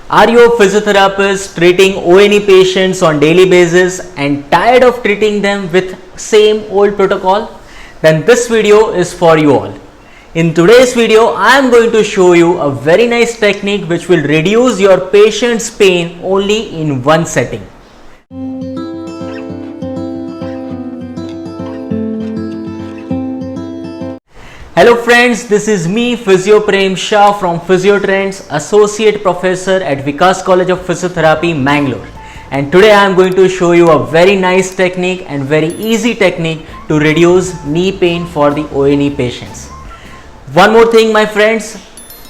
Are you a physiotherapist treating ONE patients on daily basis and tired of treating them with same old protocol? Then this video is for you all. In today's video, I am going to show you a very nice technique which will reduce your patient's pain only in one setting. Hello friends, this is me Physio Prem Shah from Physiotrends, Associate Professor at Vikas College of Physiotherapy, Mangalore. And today I am going to show you a very nice technique and very easy technique to reduce knee pain for the ONE patients. One more thing my friends,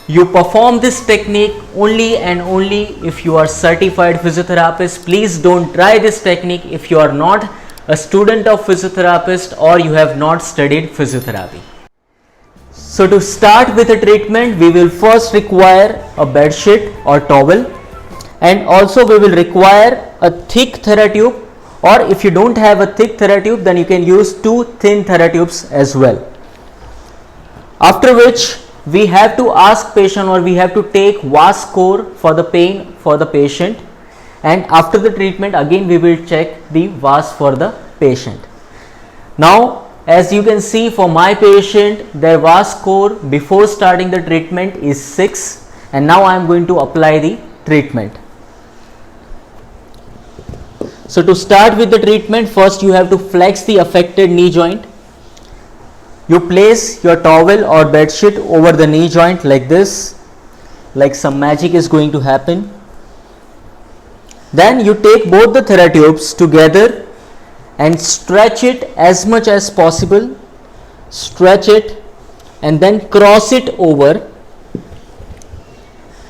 you perform this technique only and only if you are certified physiotherapist. Please don't try this technique if you are not a student of physiotherapist or you have not studied physiotherapy. So to start with the treatment, we will first require a bed sheet or towel, and also we will require a thick Theratube, or if you don't have a thick Theratube, then you can use two thin Theratubes as well. After which we have to ask patient, or we have to take VAS score for the pain for the patient, and after the treatment again we will check the VAS for the patient. Now as you can see, for my patient, their VAS score before starting the treatment is 6, and now I am going to apply the treatment. So to start with the treatment, first you have to flex the affected knee joint. You place your towel or bed sheet over the knee joint like this, like some magic is going to happen. Then you take both the Theratubes together and stretch it as much as possible, stretch it and then cross it over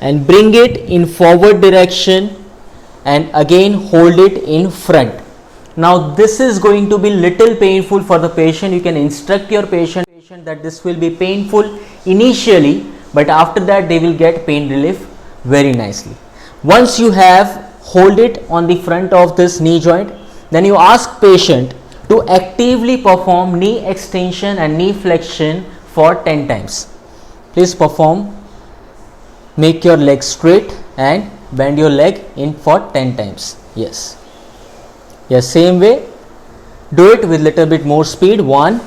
and bring it in forward direction and again hold it in front. Now this is going to be little painful for the patient. You can instruct your patient that this will be painful initially, but after that they will get pain relief very nicely. Once you have hold it on the front of this knee joint, then you ask patient to actively perform knee extension and knee flexion for 10 times. Please perform, make your leg straight and bend your leg in for 10 times. Yes, same way, do it with little bit more speed. 1,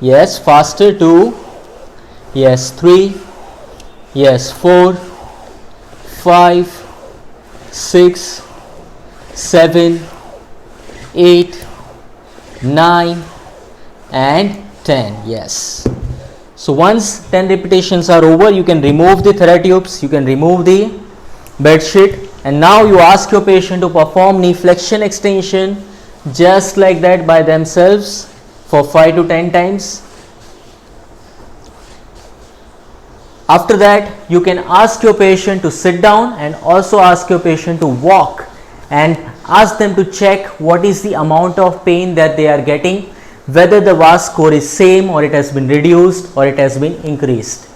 yes, faster. 2, yes, 3, yes, 4, 5, 6, 7, 8, 9 and 10. Yes. So once 10 repetitions are over, you can remove the Theratubes, you can remove the bed sheet, and now you ask your patient to perform knee flexion extension just like that by themselves for 5 to 10 times. After that, you can ask your patient to sit down and also ask your patient to walk and ask them to check what is the amount of pain that they are getting, whether the VAS score is same or it has been reduced or it has been increased.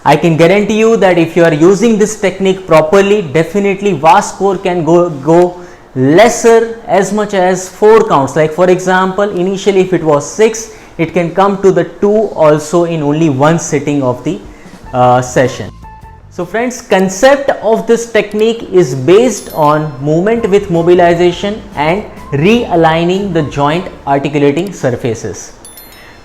I can guarantee you that if you are using this technique properly, definitely VAS score can go lesser as much as 4 counts. Like for example, initially if it was 6, it can come to the 2 also in only one sitting of the session. So friends, concept of this technique is based on movement with mobilization and realigning the joint articulating surfaces.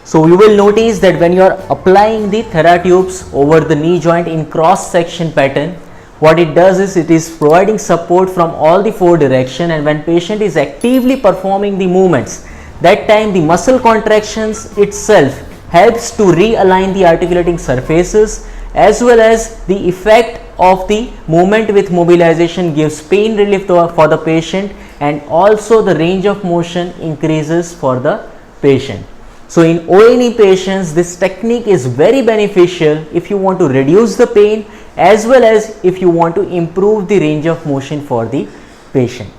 So you will notice that when you are applying the Theratubes over the knee joint in cross section pattern, what it does is it is providing support from all the 4 directions, and when patient is actively performing the movements, that time the muscle contractions itself helps to realign the articulating surfaces, as well as the effect of the movement with mobilization gives pain relief for the patient, and also the range of motion increases for the patient. So in ONE patients, this technique is very beneficial if you want to reduce the pain as well as if you want to improve the range of motion for the patient.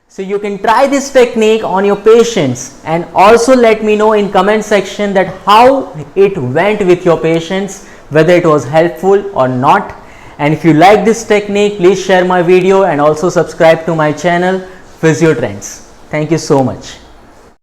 So you can try this technique on your patients and also let me know in comment section that how it went with your patients, whether it was helpful or not. And if you like this technique, please share my video and also subscribe to my channel Physiotrends. Thank you so much.